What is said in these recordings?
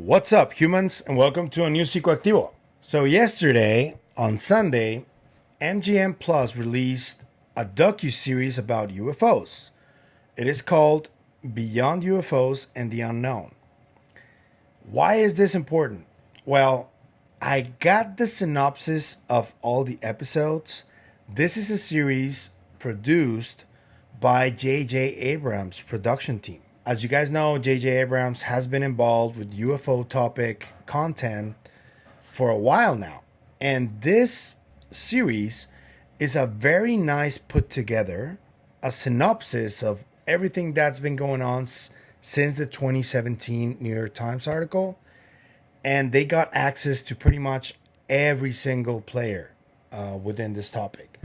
What's up, humans, and welcome to a new Psicoactivo. So yesterday, on Sunday, MGM Plus released a docuseries about UFOs. It is called Beyond UFOs and the Unknown. Why is this important? Well, I got the synopsis of all the episodes. This is a series produced by JJ Abrams' production team. As you guys know, JJ Abrams has been involved with UFO topic content for a while now. And this series is a very nice put together, a synopsis of everything that's been going on since the 2017 New York Times article. And they got access to pretty much every single player within this topic.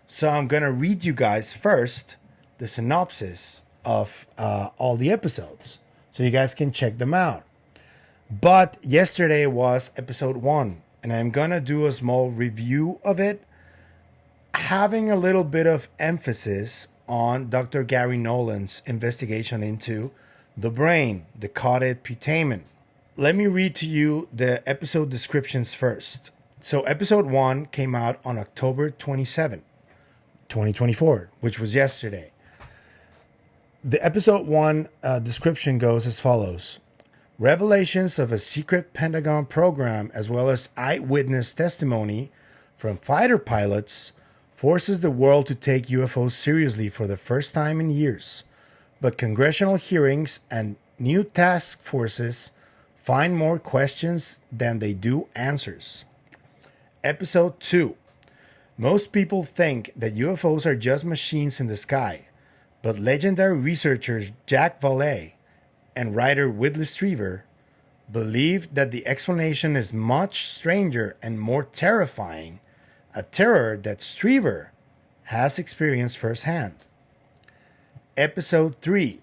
So I'm going to read you guys first the synopsis of all the episodes so you guys can check them out. But yesterday was episode 1, and I'm gonna do a small review of it, having a little bit of emphasis on Dr. Garry Nolan's investigation into the brain, the Caudate Putamen. Let me read to you the episode descriptions first. So episode 1 came out on October 27, 2024, which was yesterday. The episode 1 description goes as follows. Revelations of a secret Pentagon program as well as eyewitness testimony from fighter pilots forces the world to take UFOs seriously for the first time in years. But congressional hearings and new task forces find more questions than they do answers. Episode 2. Most people think that UFOs are just machines in the sky. But legendary researchers Jacques and writer Whitley Strieber believe that the explanation is much stranger and more terrifying, a terror that Strieber has experienced firsthand. Episode 3.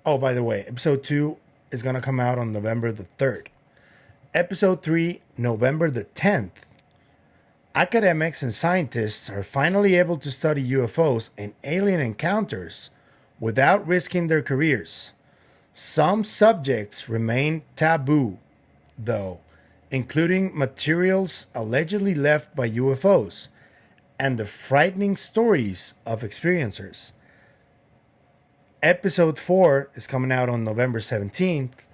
Oh, by the way, episode 2 is going to come out on November the 3rd. Episode 3, November the 10th. Academics and scientists are finally able to study UFOs and alien encounters without risking their careers. Some subjects remain taboo, though, including materials allegedly left by UFOs and the frightening stories of experiencers. Episode 4 is coming out on November 17th.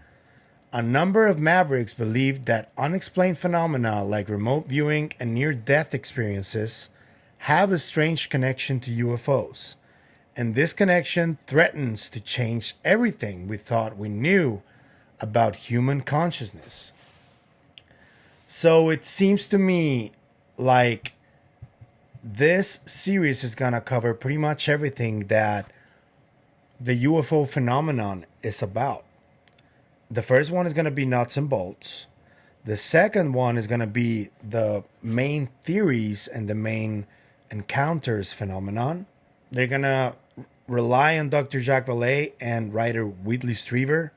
A number of Mavericks believe that unexplained phenomena like remote viewing and near-death experiences have a strange connection to UFOs. And this connection threatens to change everything we thought we knew about human consciousness. So it seems to me like this series is going to cover pretty much everything that the UFO phenomenon is about. The first one is going to be nuts and bolts. The second one is going to be the main theories and the main encounters phenomenon. They're going to rely on Dr. Jacques and writer Whitley Strieber.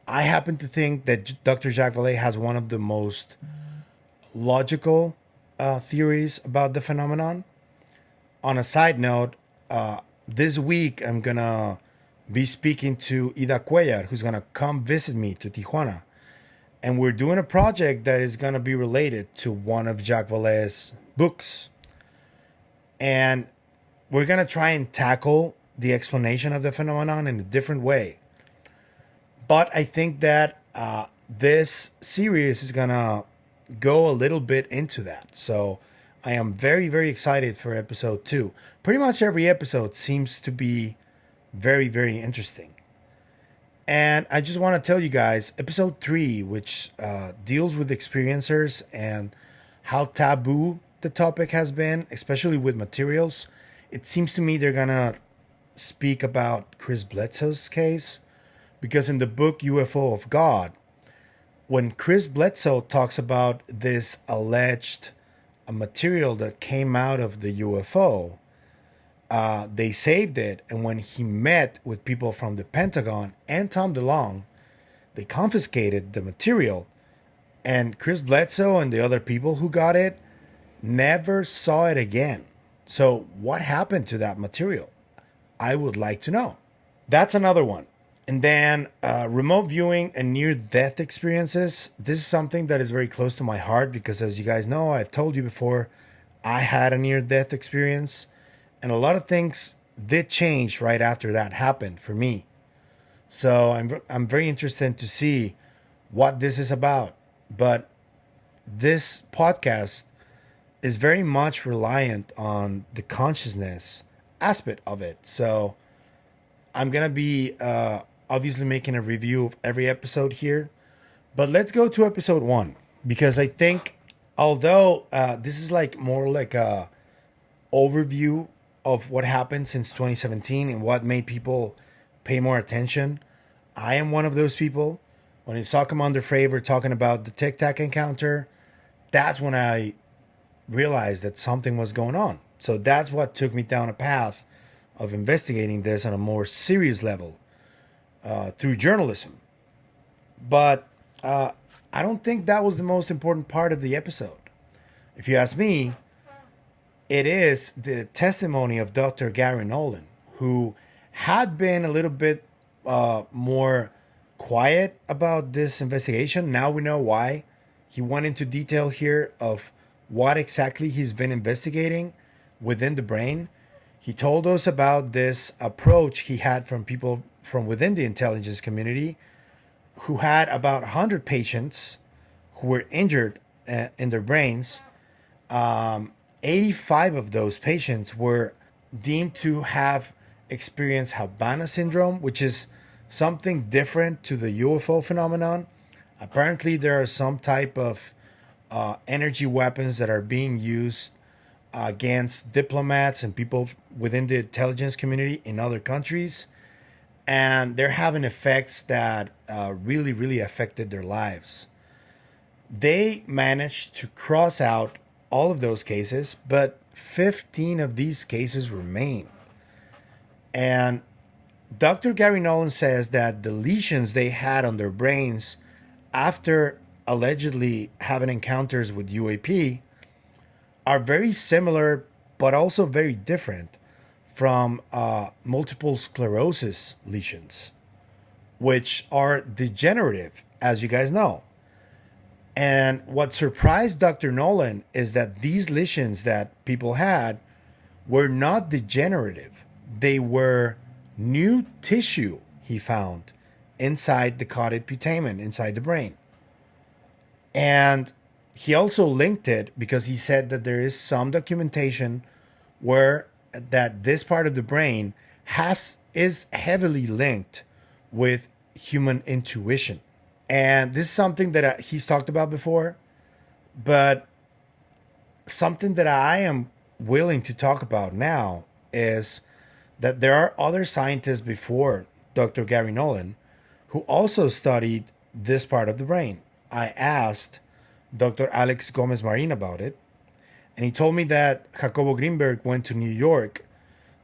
I happen to think that Dr. Jacques has one of the most logical theories about the phenomenon. On a side note, this week I'm going to be speaking to Ida Cuellar, who's going to come visit me to Tijuana. And we're doing a project that is going to be related to one of Jacques Vallée's books. And we're going to try and tackle the explanation of the phenomenon in a different way. But I think that this series is going to go a little bit into that. So I am very, very excited for episode 2. Pretty much every episode seems to be very, very interesting. And I just want to tell you guys, episode 3, which deals with experiencers and how taboo the topic has been, especially with materials. It seems to me they're going to speak about Chris Bledsoe's case, because in the book UFO of God, when Chris Bledsoe talks about this alleged material that came out of the UFO, they saved it, and when he met with people from the Pentagon and Tom DeLonge, they confiscated the material, and Chris Bledsoe and the other people who got it never saw it again. So what happened to that material? I would like to know. That's another one. And then remote viewing and near-death experiences. This is something that is very close to my heart because, as you guys know, I've told you before, I had a near-death experience, and a lot of things did change right after that happened for me. So I'm very interested to see what this is about. But this podcast is very much reliant on the consciousness aspect of it. So I'm gonna be obviously making a review of every episode here, but let's go to episode 1 because I think although this is like more like a overview of what happened since 2017 and what made people pay more attention, I am one of those people. When I saw Commander Fravor talking about the Tic Tac encounter, that's when I realized that something was going on. So that's what took me down a path of investigating this on a more serious level through journalism. But I don't think that was the most important part of the episode. If you ask me, it is the testimony of Dr. Garry Nolan, who had been a little bit more quiet about this investigation. Now we know why. He went into detail here of what exactly he's been investigating within the brain. He told us about this approach he had from people from within the intelligence community who had about 100 patients who were injured in their brains. 85 of those patients were deemed to have experienced Havana syndrome, which is something different to the UFO phenomenon. Apparently, there are some type of energy weapons that are being used against diplomats and people within the intelligence community in other countries. And they're having effects that really, really affected their lives. They managed to cross out all of those cases, but 15 of these cases remain. And Dr. Garry Nolan says that the lesions they had on their brains after allegedly having encounters with UAP are very similar, but also very different from multiple sclerosis lesions, which are degenerative, as you guys know. And what surprised Dr. Nolan is that these lesions that people had were not degenerative. They were new tissue he found inside the caudate putamen, inside the brain. And he also linked it because he said that there is some documentation where that this part of the brain is heavily linked with human intuition. And this is something that he's talked about before, but something that I am willing to talk about now is that there are other scientists before Dr. Garry Nolan who also studied this part of the brain. I asked Dr. Alex Gomez Marin about it, and he told me that Jacobo Grinberg went to New York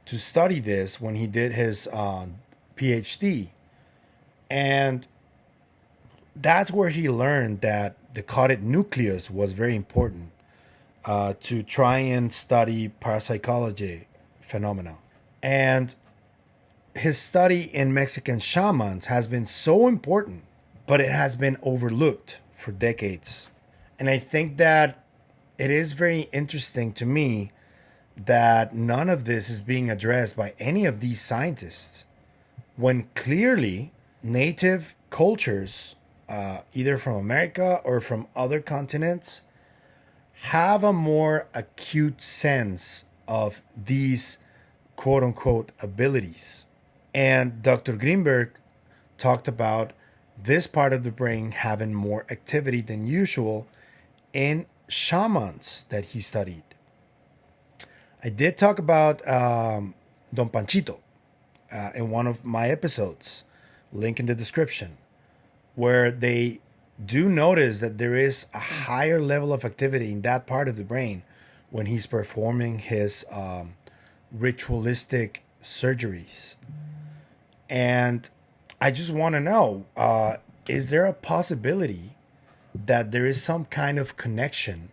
to study this when he did his PhD. And that's where he learned that the caudate nucleus was very important to try and study parapsychology phenomena. And his study in Mexican shamans has been so important, but it has been overlooked for decades. And I think that it is very interesting to me that none of this is being addressed by any of these scientists, when clearly native cultures, either from America or from other continents, have a more acute sense of these quote unquote abilities. And Dr. Grinberg talked about this part of the brain having more activity than usual in shamans that he studied. I did talk about Don Panchito in one of my episodes, link in the description, where they do notice that there is a higher level of activity in that part of the brain when he's performing his ritualistic surgeries. And I just want to know, is there a possibility that there is some kind of connection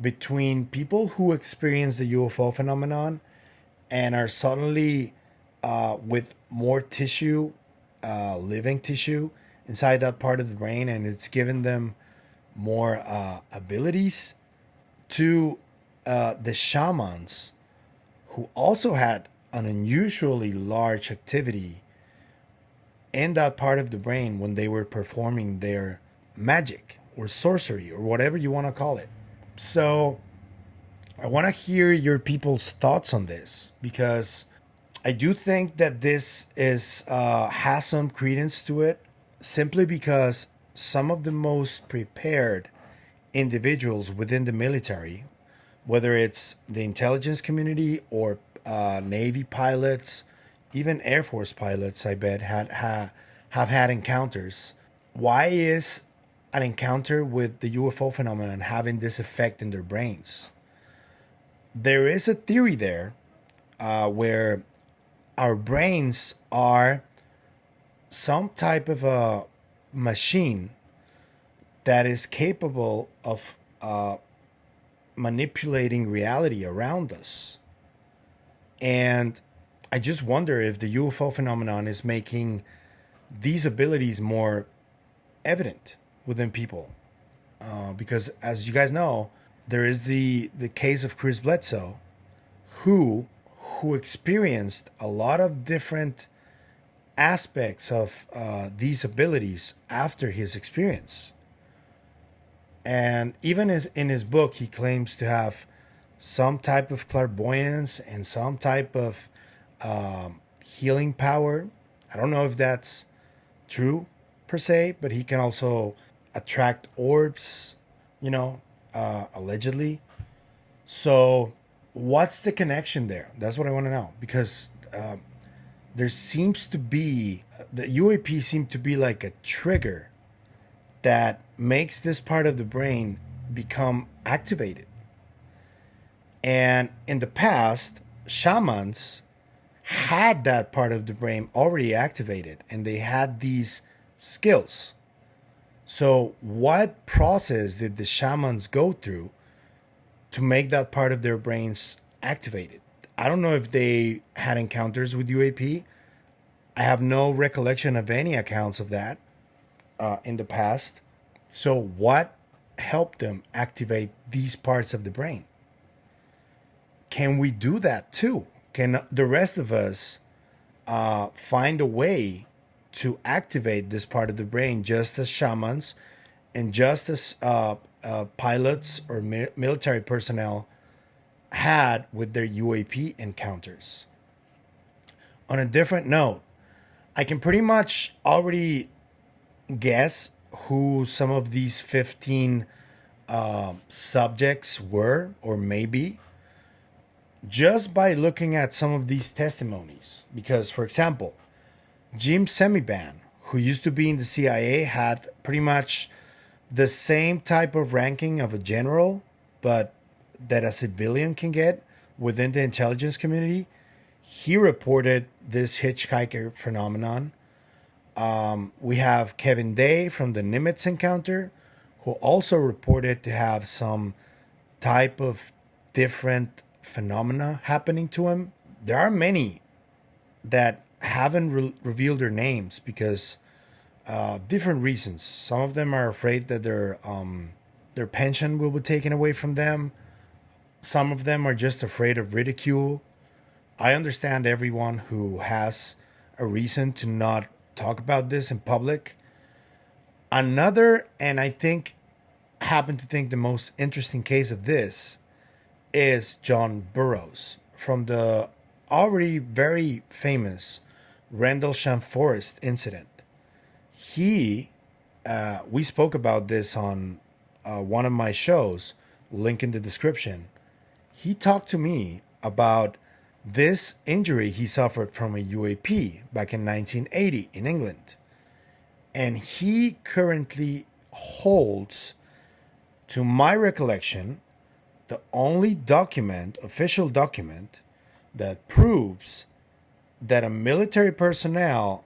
between people who experience the UFO phenomenon and are suddenly with more tissue living tissue inside that part of the brain, and it's given them more abilities to the shamans, who also had an unusually large activity in that part of the brain when they were performing their magic or sorcery or whatever you want to call it. So I want to hear your people's thoughts on this, because I do think that this is has some credence to it, simply because some of the most prepared individuals within the military, whether it's the intelligence community or Navy pilots, even Air Force pilots, I bet have had encounters. Why is an encounter with the UFO phenomenon having this effect in their brains? There is a theory there where our brains are some type of a machine that is capable of manipulating reality around us. And I just wonder if the UFO phenomenon is making these abilities more evident within people. Because as you guys know, there is the case of Chris Bledsoe, who experienced a lot of different aspects of these abilities after his experience. And even in his book, he claims to have some type of clairvoyance and some type of healing power. I don't know if that's true per se, but he can also attract orbs, allegedly. So what's the connection there? That's what I want to know, because there seems to be, the UAP seem to be like a trigger that makes this part of the brain become activated. And in the past, shamans had that part of the brain already activated, and they had these skills. So what process did the shamans go through to make that part of their brains activated? I don't know if they had encounters with UAP. I have no recollection of any accounts of that in the past. So what helped them activate these parts of the brain? Can we do that too? Can the rest of us find a way to activate this part of the brain, just as shamans and just as pilots or military personnel had with their UAP encounters? On a different note, I can pretty much already guess who some of these 15 subjects were, or maybe, just by looking at some of these testimonies. Because, for example, Jim Semiban, who used to be in the CIA, had pretty much the same type of ranking of a general, but that a civilian can get within the intelligence community. He reported this hitchhiker phenomenon. We have Kevin Day from the Nimitz encounter, who also reported to have some type of different phenomena happening to him. There are many that haven't revealed their names because different reasons. Some of them are afraid that their pension will be taken away from them. Some of them are just afraid of ridicule. I understand everyone who has a reason to not talk about this in public. Another, and I happen to think the most interesting case of this, is John Burroughs from the already very famous Rendlesham Forest incident. We spoke about this on one of my shows, link in the description. He talked to me about this injury he suffered from a UAP back in 1980 in England. And he currently holds, to my recollection, the only official document, that proves that a military personnel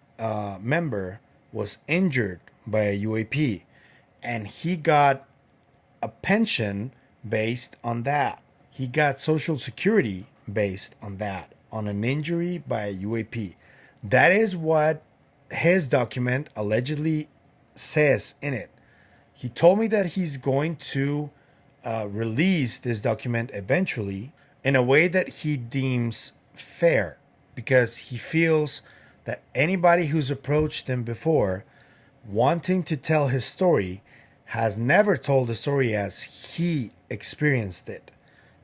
member was injured by a UAP. And he got a pension based on that. He got Social Security based on that, on an injury by a UAP. That is what his document allegedly says in it. He told me that he's going to release this document eventually in a way that he deems fair, because he feels that anybody who's approached him before wanting to tell his story has never told the story as he experienced it.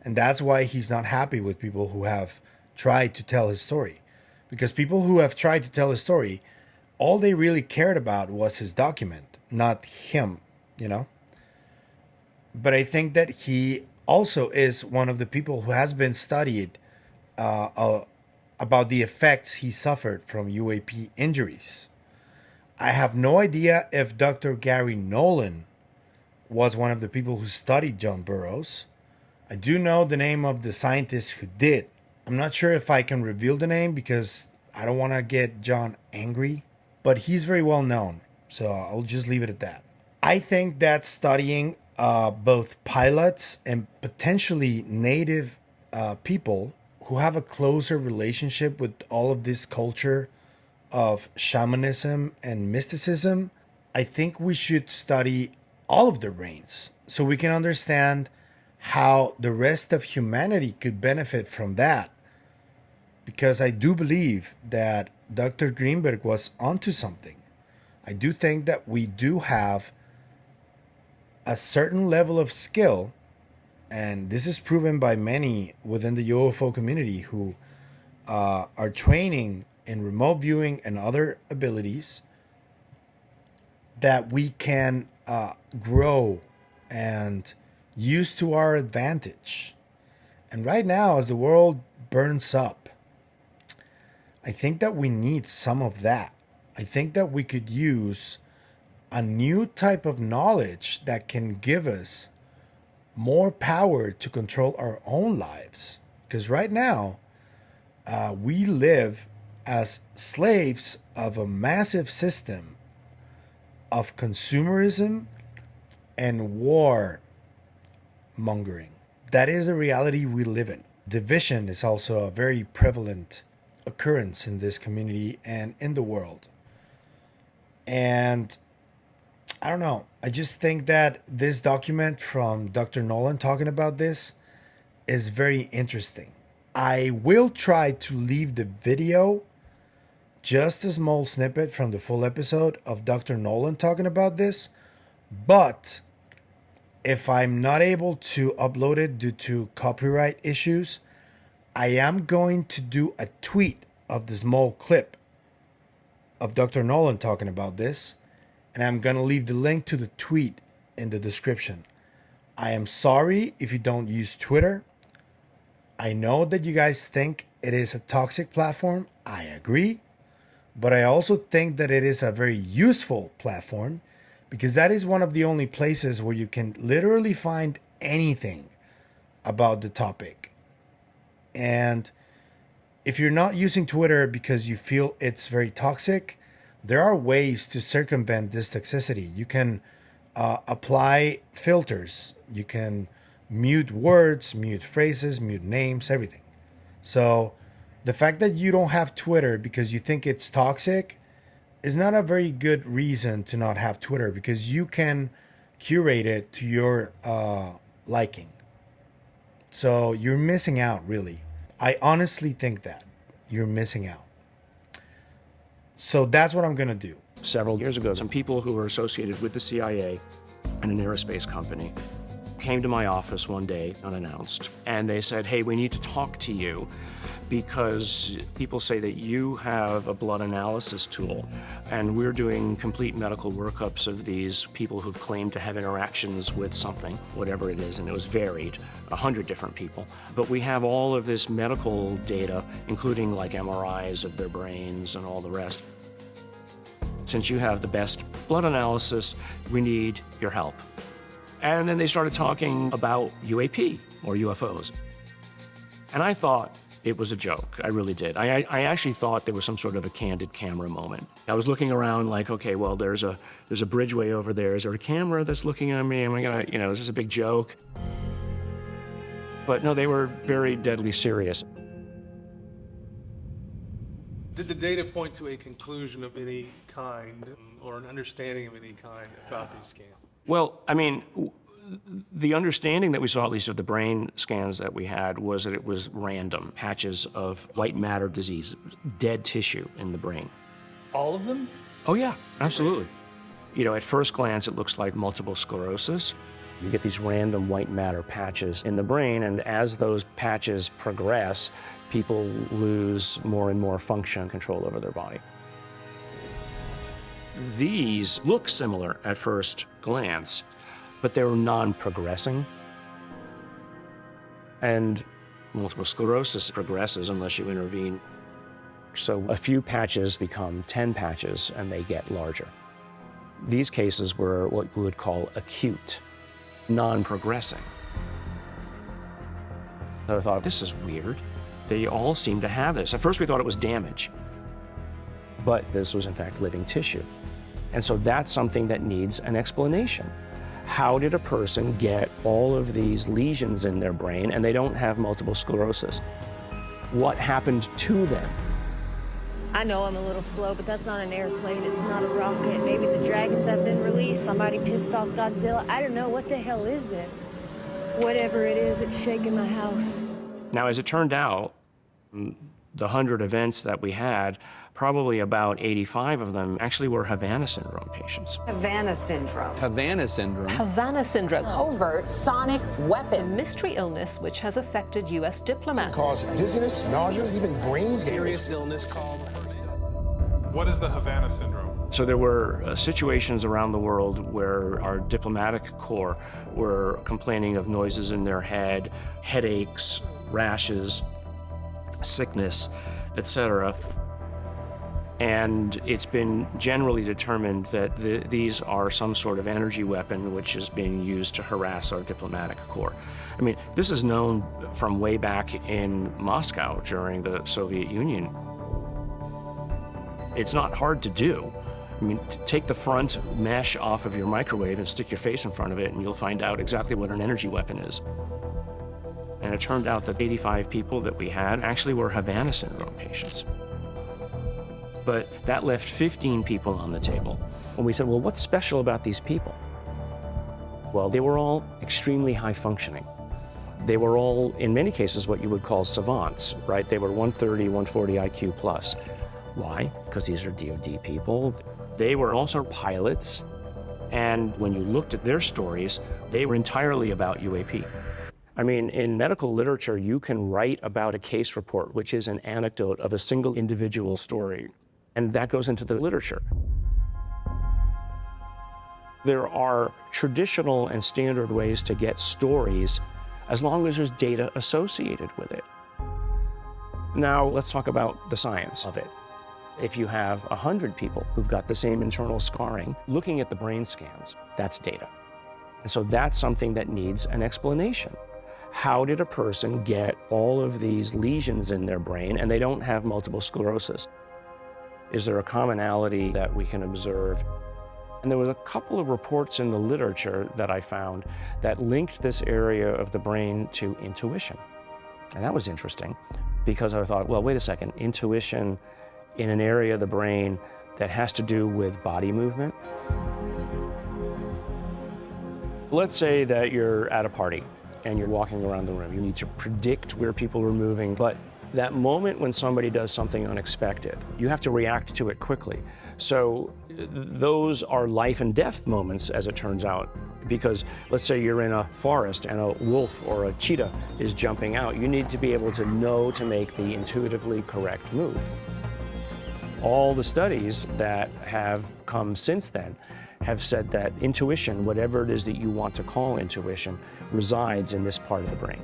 And that's why he's not happy with people who have tried to tell his story. Because people who have tried to tell his story, all they really cared about was his document, not him, you know? But I think that he also is one of the people who has been studied about the effects he suffered from UAP injuries. I have no idea if Dr. Garry Nolan was one of the people who studied John Burroughs. I do know the name of the scientist who did. I'm not sure if I can reveal the name because I don't want to get John angry, but he's very well known, so I'll just leave it at that. I think that studying both pilots and potentially native people who have a closer relationship with all of this culture of shamanism and mysticism, I think we should study all of their brains so we can understand how the rest of humanity could benefit from that. Because I do believe that Dr. Grinberg was onto something. I do think that we do have a certain level of skill, and this is proven by many within the UFO community who are training in remote viewing and other abilities, that we can grow and use to our advantage. And right now, as the world burns up, I think that we need some of that. I think that we could use a new type of knowledge that can give us more power to control our own lives. Because right now, we live as slaves of a massive system of consumerism and war mongering. That is a reality we live in. Division is also a very prevalent occurrence in this community and in the world. And I don't know. I just think that this document from Dr. Nolan talking about this is very interesting. I will try to leave the video, just a small snippet from the full episode of Dr. Nolan talking about this. But if I'm not able to upload it due to copyright issues, I am going to do a tweet of the small clip of Dr. Nolan talking about this. And I'm going to leave the link to the tweet in the description. I am sorry if you don't use Twitter. I know that you guys think it is a toxic platform. I agree. But I also think that it is a very useful platform, because that is one of the only places where you can literally find anything about the topic. And if you're not using Twitter because you feel it's very toxic, there are ways to circumvent this toxicity. You can apply filters. You can mute words, mute phrases, mute names, everything. So the fact that you don't have Twitter because you think it's toxic is not a very good reason to not have Twitter, because you can curate it to your liking. So you're missing out, really. I honestly think that you're missing out. So that's what I'm going to do. Several years ago, some people who were associated with the CIA and an aerospace company came to my office one day unannounced, and they said, hey, we need to talk to you because people say that you have a blood analysis tool, and we're doing complete medical workups of these people who've claimed to have interactions with something, whatever it is, and it was varied, 100 different people. But we have all of this medical data, including like MRIs of their brains and all the rest. Since you have the best blood analysis, we need your help. And then they started talking about UAP or UFOs. And I thought it was a joke. I really did. I actually thought there was some sort of a candid camera moment. I was looking around like, okay, well, there's a bridgeway over there. Is there a camera that's looking at me? Am I gonna, is this a big joke? But no, they were very deadly serious. Did the data point to a conclusion of any kind or an understanding of any kind about these scans? Well, I mean, the understanding that we saw, at least of the brain scans that we had, was that it was random patches of white matter disease, dead tissue in the brain. All of them? Oh, yeah, absolutely. You know, at first glance, it looks like multiple sclerosis. You get these random white matter patches in the brain, and as those patches progress, people lose more and more function and control over their body. These look similar at first glance, but they're non-progressing. And multiple sclerosis progresses unless you intervene. So a few patches become 10 patches and they get larger. These cases were what we would call acute, non-progressing. So I thought, this is weird. They all seem to have this. At first we thought it was damage, but this was in fact living tissue. And so that's something that needs an explanation. How did a person get all of these lesions in their brain and they don't have multiple sclerosis? What happened to them? I know I'm a little slow, but that's not an airplane. It's not a rocket. Maybe the dragons have been released. Somebody pissed off Godzilla. I don't know. What the hell is this? Whatever it is, it's shaking my house. Now, as it turned out, the 100 events that we had, probably about 85 of them actually were Havana syndrome patients. Havana syndrome. Havana syndrome. Havana syndrome. Overt sonic A weapon. mystery illness which has affected U.S. diplomats. Cause dizziness, nausea, even brain damage. Serious illness called. What is the Havana syndrome? So there were situations around the world where our diplomatic corps were complaining of noises in their head, headaches, rashes, sickness, etc. And it's been generally determined that these are some sort of energy weapon which is being used to harass our diplomatic corps. I mean, this is known from way back in Moscow during the Soviet Union. It's not hard to do. I mean, take the front mesh off of your microwave and stick your face in front of it and you'll find out exactly what an energy weapon is. And it turned out that 85 people that we had actually were Havana syndrome patients. But that left 15 people on the table. And we said, well, what's special about these people? Well, they were all extremely high functioning. They were all, in many cases, what you would call savants, right? They were 130, 140 IQ plus. Why? Because these are DoD people. They were also pilots. And when you looked at their stories, they were entirely about UAP. I mean, in medical literature, you can write about a case report, which is an anecdote of a single individual story, and that goes into the literature. There are traditional and standard ways to get stories as long as there's data associated with it. Now, let's talk about the science of it. If you have 100 people who've got the same internal scarring, looking at the brain scans, that's data. And so that's something that needs an explanation. How did a person get all of these lesions in their brain and they don't have multiple sclerosis? Is there a commonality that we can observe? And there was a couple of reports in the literature that I found that linked this area of the brain to intuition. And that was interesting because I thought, well, wait a second, intuition in an area of the brain that has to do with body movement? Let's say that you're at a party and you're walking around the room. You need to predict where people are moving, but that moment when somebody does something unexpected, you have to react to it quickly. So those are life and death moments, as it turns out, because let's say you're in a forest and a wolf or a cheetah is jumping out. You need to be able to know to make the intuitively correct move. All the studies that have come since then have said that intuition, whatever it is that you want to call intuition, resides in this part of the brain.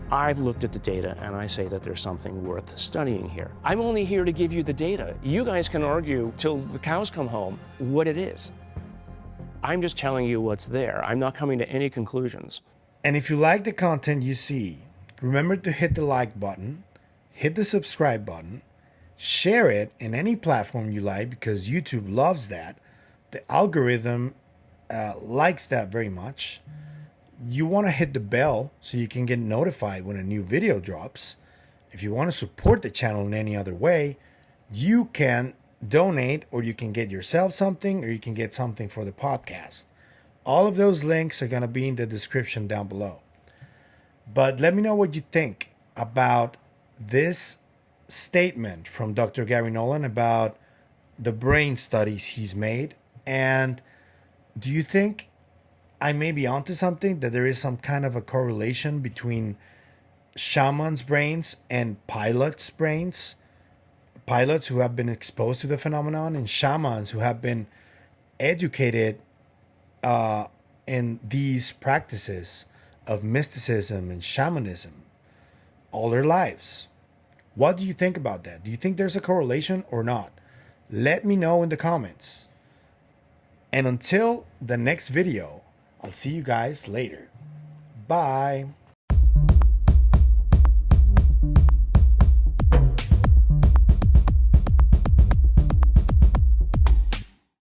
I've looked at the data and I say that there's something worth studying here. I'm only here to give you the data. You guys can argue till the cows come home what it is. I'm just telling you what's there. I'm not coming to any conclusions. And if you like the content you see, remember to hit the like button, hit the subscribe button, share it in any platform you like because YouTube loves that. The algorithm likes that very much. You want to hit the bell so you can get notified when a new video drops. If you want to support the channel in any other way, you can donate, or you can get yourself something, or you can get something for the podcast. All of those links are going to be in the description down below. But let me know what you think about this statement from Dr. Garry Nolan about the brain studies he's made. And do you think I may be onto something, that there is some kind of a correlation between shamans' brains and pilots' brains? Pilots who have been exposed to the phenomenon, and shamans who have been educated in these practices of mysticism and shamanism all their lives. What do you think about that? Do you think there's a correlation or not? Let me know in the comments. And until the next video, I'll see you guys later. Bye.